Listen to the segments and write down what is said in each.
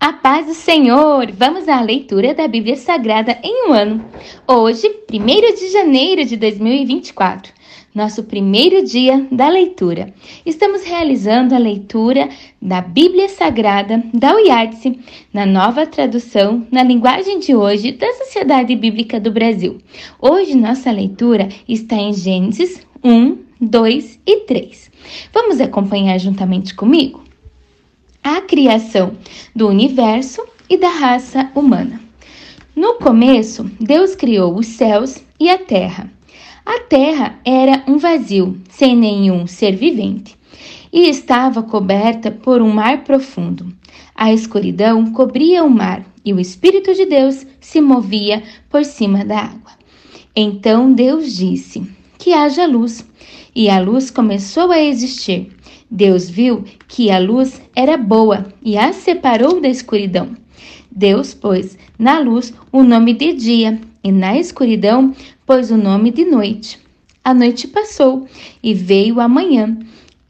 A paz do Senhor! Vamos à leitura da Bíblia Sagrada em um ano. Hoje, 1º de janeiro de 2024, nosso primeiro dia da leitura. Estamos realizando a leitura da Bíblia Sagrada da UiArtse, na nova tradução, na linguagem de hoje, da Sociedade Bíblica do Brasil. Hoje, nossa leitura está em Gênesis 1, 2 e 3. Vamos acompanhar juntamente comigo? A criação do universo e da raça humana. No começo, Deus criou os céus e a terra. A terra era um vazio, sem nenhum ser vivente, e estava coberta por um mar profundo. A escuridão cobria o mar, e o Espírito de Deus se movia por cima da água. Então Deus disse: que haja luz, e a luz começou a existir. Deus viu que a luz era boa e a separou da escuridão. Deus pôs na luz o nome de dia e na escuridão pôs o nome de noite. A noite passou e veio a manhã.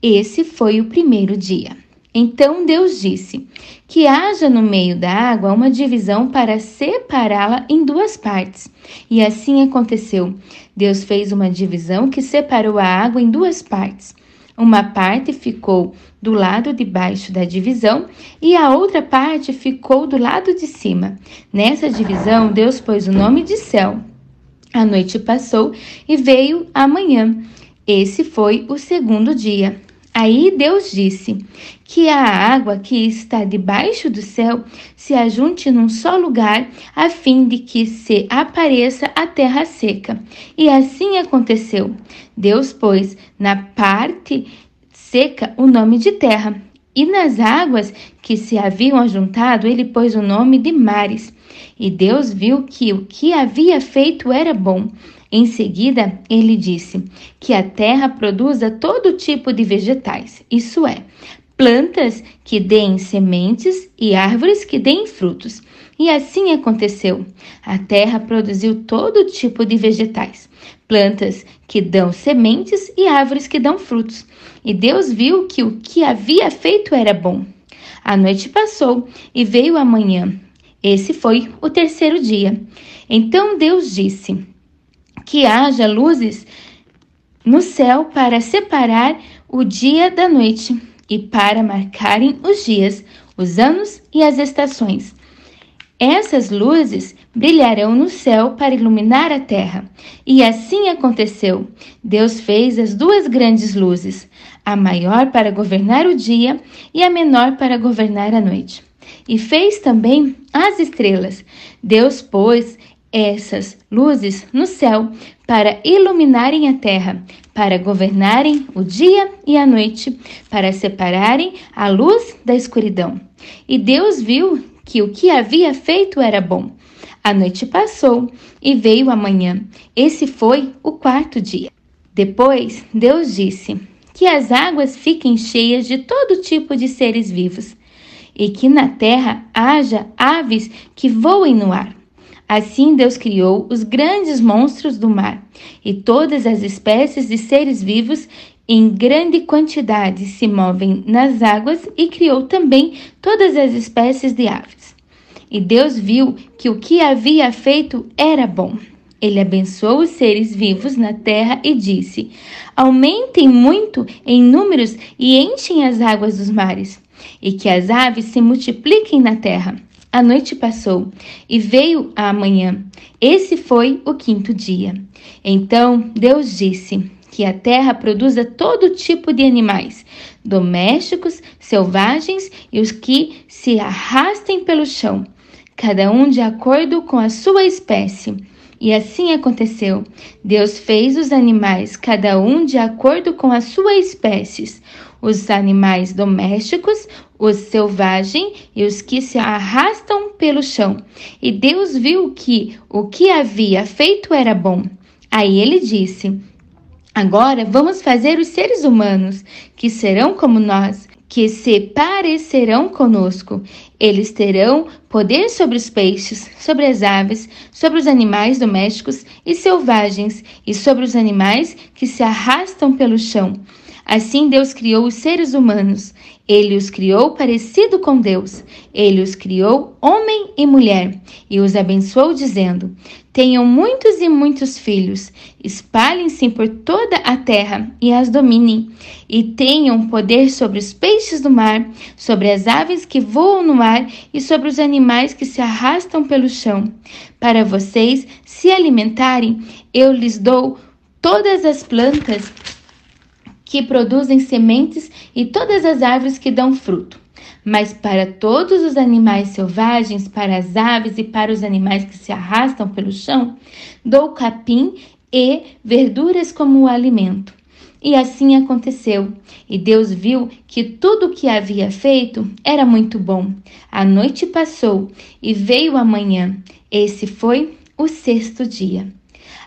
Esse foi o primeiro dia. Então Deus disse: que haja no meio da água uma divisão para separá-la em duas partes. E assim aconteceu. Deus fez uma divisão que separou a água em duas partes. Uma parte ficou do lado de baixo da divisão e a outra parte ficou do lado de cima. Nessa divisão, Deus pôs o nome de céu. A noite passou e veio a manhã. Esse foi o segundo dia. Aí Deus disse: que a água que está debaixo do céu se ajunte num só lugar, a fim de que se apareça a terra seca. E assim aconteceu. Deus pôs na parte seca o nome de terra, e nas águas que se haviam ajuntado, ele pôs o nome de mares. E Deus viu que o que havia feito era bom. Em seguida, ele disse: que a terra produza todo tipo de vegetais, isso é, plantas que deem sementes e árvores que deem frutos. E assim aconteceu. A terra produziu todo tipo de vegetais, plantas que dão sementes e árvores que dão frutos. E Deus viu que o que havia feito era bom. A noite passou e veio a manhã. Esse foi o terceiro dia. Então Deus disse: que haja luzes no céu para separar o dia da noite e para marcarem os dias, os anos e as estações. Essas luzes brilharão no céu para iluminar a terra. E assim aconteceu. Deus fez as duas grandes luzes, a maior para governar o dia e a menor para governar a noite. E fez também as estrelas. Deus pôs essas luzes no céu para iluminarem a terra, para governarem o dia e a noite, para separarem a luz da escuridão. E Deus viu que o que havia feito era bom. A noite passou e veio a manhã. Esse foi o quarto dia. Depois, Deus disse: que as águas fiquem cheias de todo tipo de seres vivos, e que na terra haja aves que voem no ar. Assim Deus criou os grandes monstros do mar e todas as espécies de seres vivos em grande quantidade se movem nas águas, e criou também todas as espécies de aves. E Deus viu que o que havia feito era bom. Ele abençoou os seres vivos na terra e disse: aumentem muito em números e enchem as águas dos mares, e que as aves se multipliquem na terra. A noite passou e veio a manhã. Esse foi o quinto dia. Então Deus disse: que a terra produza todo tipo de animais, domésticos, selvagens e os que se arrastem pelo chão, cada um de acordo com a sua espécie. E assim aconteceu. Deus fez os animais, cada um de acordo com as suas espécies, os animais domésticos, os selvagens e os que se arrastam pelo chão. E Deus viu que o que havia feito era bom. Aí ele disse: agora vamos fazer os seres humanos, que serão como nós, que se parecerão conosco. Eles terão poder sobre os peixes, sobre as aves, sobre os animais domésticos e selvagens, e sobre os animais que se arrastam pelo chão. Assim Deus criou os seres humanos. Ele os criou parecido com Deus. Ele os criou homem e mulher e os abençoou dizendo: tenham muitos e muitos filhos, espalhem-se por toda a terra e as dominem, e tenham poder sobre os peixes do mar, sobre as aves que voam no ar e sobre os animais que se arrastam pelo chão. Para vocês se alimentarem, eu lhes dou todas as plantas que produzem sementes e todas as árvores que dão fruto. Mas para todos os animais selvagens, para as aves e para os animais que se arrastam pelo chão, dou capim e verduras como alimento. E assim aconteceu. E Deus viu que tudo o que havia feito era muito bom. A noite passou e veio a manhã. Esse foi o sexto dia.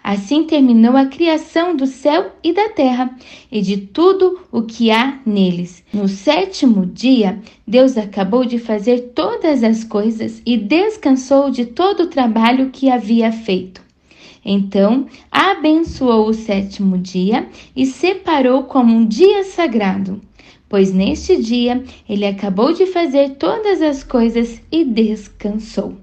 Assim terminou a criação do céu e da terra e de tudo o que há neles. No sétimo dia, Deus acabou de fazer todas as coisas e descansou de todo o trabalho que havia feito. Então, abençoou o sétimo dia e separou como um dia sagrado, pois neste dia ele acabou de fazer todas as coisas e descansou.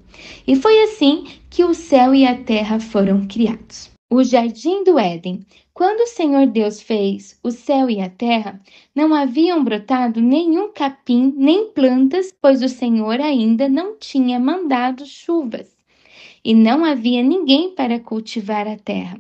E foi assim que o céu e a terra foram criados. O jardim do Éden. Quando o Senhor Deus fez o céu e a terra, não haviam brotado nenhum capim nem plantas, pois o Senhor ainda não tinha mandado chuvas, e não havia ninguém para cultivar a terra.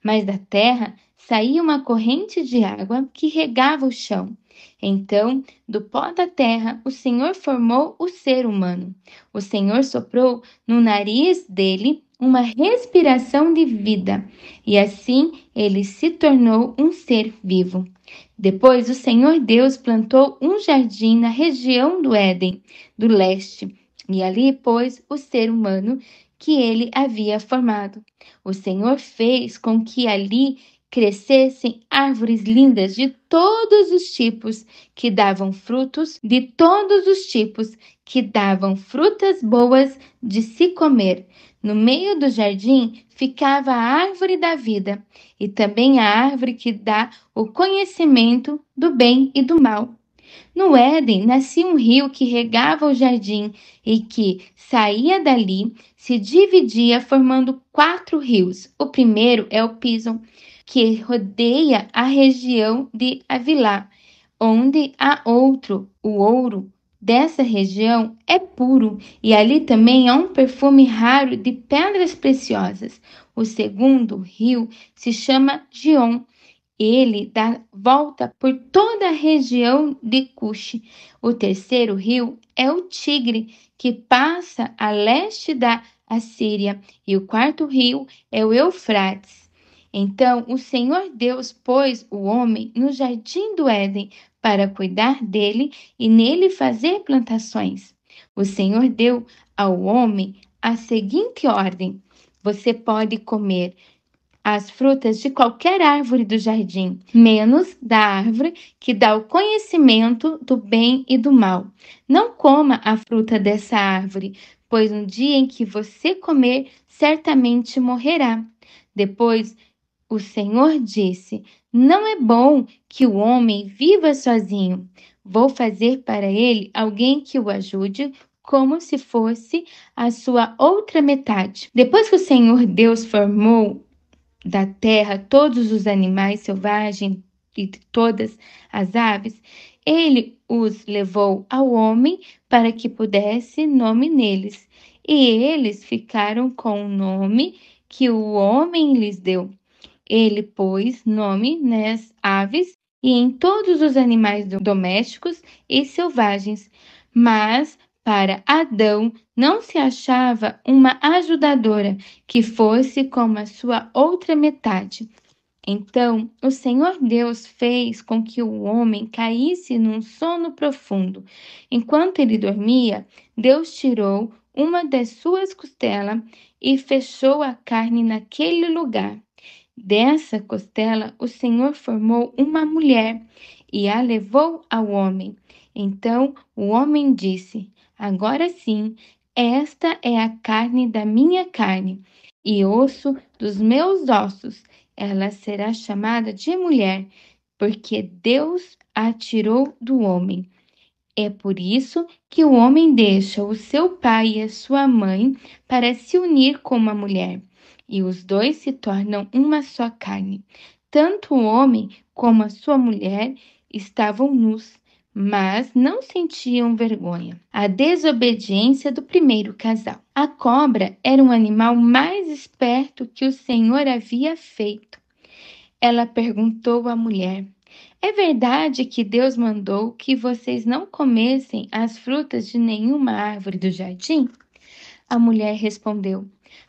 Mas da terra saía uma corrente de água que regava o chão. Então, do pó da terra, o Senhor formou o ser humano. O Senhor soprou no nariz dele uma respiração de vida, e assim ele se tornou um ser vivo. Depois, o Senhor Deus plantou um jardim na região do Éden, do leste, e ali pôs o ser humano que ele havia formado. O Senhor fez com que ali crescessem árvores lindas de todos os tipos, que davam frutos de todos os tipos, que davam frutas boas de se comer. No meio do jardim ficava a árvore da vida e também a árvore que dá o conhecimento do bem e do mal. No Éden nascia um rio que regava o jardim e que saía dali, se dividia formando 4 rios. O primeiro é o Pison, que rodeia a região de Havilá, onde há outro, o ouro dessa região é puro e ali também há um perfume raro de pedras preciosas. O segundo rio se chama Gion. Ele dá volta por toda a região de Cuxi. O terceiro rio é o Tigre, que passa a leste da Assíria. E o quarto rio é o Eufrates. Então, o Senhor Deus pôs o homem no jardim do Éden para cuidar dele e nele fazer plantações. O Senhor deu ao homem a seguinte ordem: você pode comer as frutas de qualquer árvore do jardim, menos da árvore que dá o conhecimento do bem e do mal. Não coma a fruta dessa árvore, pois no dia em que você comer, certamente morrerá. Depois, o Senhor disse: não é bom que o homem viva sozinho. Vou fazer para ele alguém que o ajude, como se fosse a sua outra metade. Depois que o Senhor Deus formou da terra todos os animais selvagens e todas as aves, ele os levou ao homem para que pudesse nome neles. E eles ficaram com o nome que o homem lhes deu. Ele pôs nome nas aves e em todos os animais domésticos e selvagens, mas para Adão não se achava uma ajudadora que fosse como a sua outra metade. Então o Senhor Deus fez com que o homem caísse num sono profundo. Enquanto ele dormia, Deus tirou uma das suas costelas e fechou a carne naquele lugar. Dessa costela, o Senhor formou uma mulher e a levou ao homem. Então o homem disse: agora sim, esta é a carne da minha carne e osso dos meus ossos. Ela será chamada de mulher, porque Deus a tirou do homem. É por isso que o homem deixa o seu pai e a sua mãe para se unir com uma mulher, e os dois se tornam uma só carne. Tanto o homem como a sua mulher estavam nus, mas não sentiam vergonha. A desobediência do primeiro casal. A cobra era um animal mais esperto que o Senhor havia feito. Ela perguntou à mulher: é verdade que Deus mandou que vocês não comessem as frutas de nenhuma árvore do jardim? A mulher respondeu: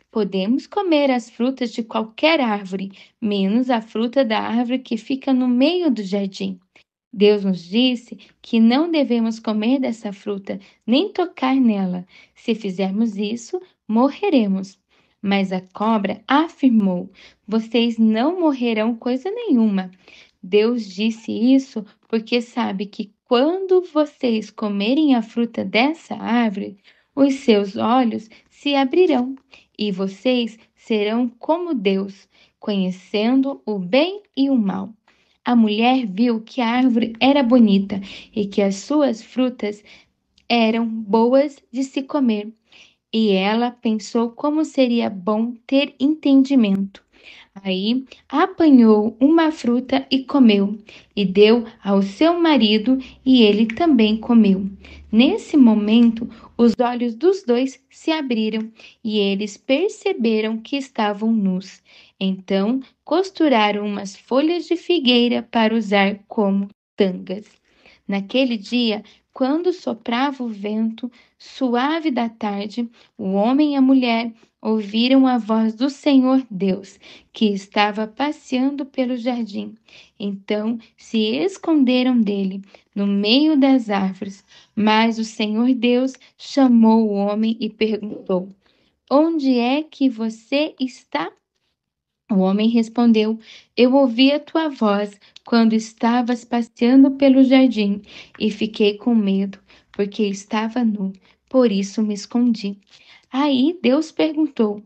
podemos comer as frutas de qualquer árvore, menos a fruta da árvore que fica no meio do jardim. Deus nos disse que não devemos comer dessa fruta, nem tocar nela. Se fizermos isso, morreremos. Mas a cobra afirmou: vocês não morrerão coisa nenhuma. Deus disse isso porque sabe que quando vocês comerem a fruta dessa árvore, os seus olhos se abrirão e vocês serão como Deus, conhecendo o bem e o mal. A mulher viu que a árvore era bonita e que as suas frutas eram boas de se comer, e ela pensou como seria bom ter entendimento. Aí apanhou uma fruta e comeu, e deu ao seu marido, e ele também comeu. Nesse momento, os olhos dos dois se abriram e eles perceberam que estavam nus. Então, costuraram umas folhas de figueira para usar como tangas. Naquele dia, quando soprava o vento suave da tarde, o homem e a mulher ouviram a voz do Senhor Deus, que estava passeando pelo jardim. Então se esconderam dele, no meio das árvores. Mas o Senhor Deus chamou o homem e perguntou: onde é que você está? O homem respondeu: eu ouvi a tua voz quando estavas passeando pelo jardim e fiquei com medo, porque estava nu, por isso me escondi. Aí Deus perguntou: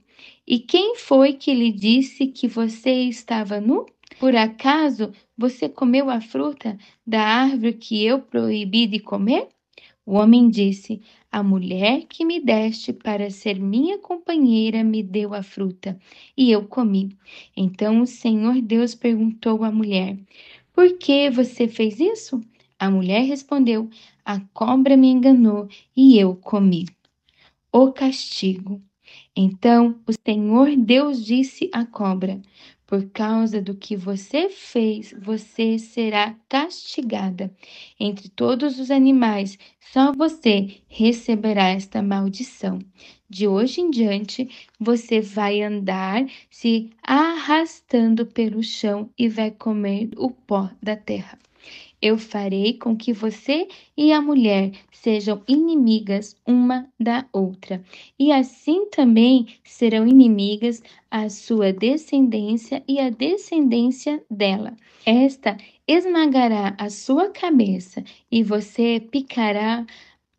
e quem foi que lhe disse que você estava nu? Por acaso você comeu a fruta da árvore que eu proibi de comer? O homem disse: a mulher que me deste para ser minha companheira me deu a fruta, e eu comi. Então o Senhor Deus perguntou à mulher: por que você fez isso? A mulher respondeu: a cobra me enganou e eu comi. O castigo. Então o Senhor Deus disse à cobra: por causa do que você fez, você será castigada. Entre todos os animais, só você receberá esta maldição. De hoje em diante, você vai andar se arrastando pelo chão e vai comer o pó da terra. Eu farei com que você e a mulher sejam inimigas uma da outra, e assim também serão inimigas a sua descendência e a descendência dela. Esta esmagará a sua cabeça e você picará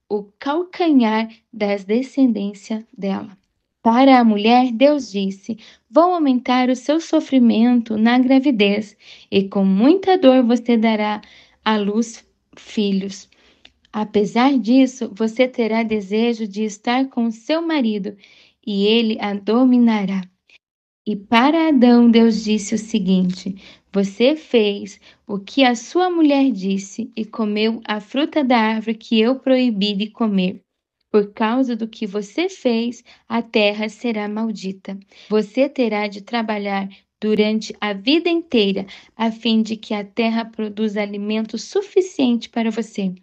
o calcanhar das descendências dela. Para a mulher, Deus disse: vou aumentar o seu sofrimento na gravidez, e com muita dor você dará à luz filhos. Apesar disso, você terá desejo de estar com seu marido, e ele a dominará. E para Adão, Deus disse o seguinte: você fez o que a sua mulher disse e comeu a fruta da árvore que eu proibi de comer. Por causa do que você fez, a terra será maldita. Você terá de trabalhar durante a vida inteira, a fim de que a terra produza alimento suficiente para você.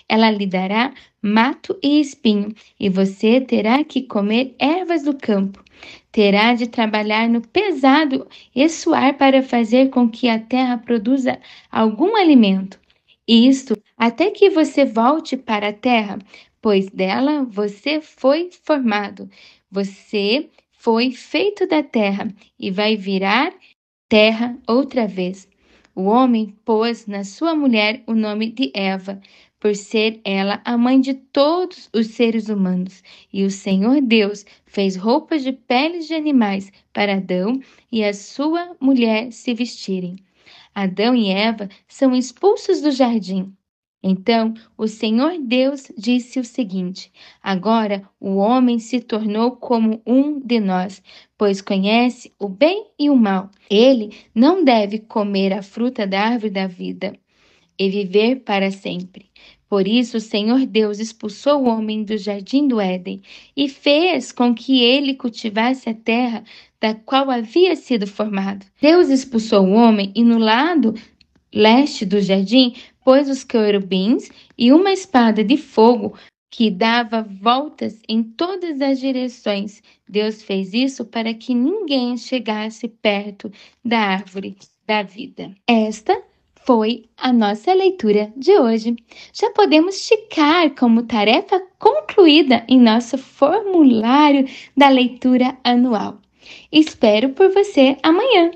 Ela lhe dará mato e espinho, e você terá que comer ervas do campo. Terá de trabalhar no pesado e suar para fazer com que a terra produza algum alimento. Isto até que você volte para a terra, pois dela você foi formado. Você foi feito da terra e vai virar terra outra vez. O homem pôs na sua mulher o nome de Eva, por ser ela a mãe de todos os seres humanos. E o Senhor Deus fez roupas de peles de animais para Adão e a sua mulher se vestirem. Adão e Eva são expulsos do jardim. Então o Senhor Deus disse o seguinte: agora o homem se tornou como um de nós, pois conhece o bem e o mal. Ele não deve comer a fruta da árvore da vida e viver para sempre. Por isso o Senhor Deus expulsou o homem do jardim do Éden e fez com que ele cultivasse a terra da qual havia sido formado. Deus expulsou o homem e no lado leste do jardim pôs os querubins e uma espada de fogo que dava voltas em todas as direções. Deus fez isso para que ninguém chegasse perto da árvore da vida. Esta foi a nossa leitura de hoje. Já podemos ticar como tarefa concluída em nosso formulário da leitura anual. Espero por você amanhã.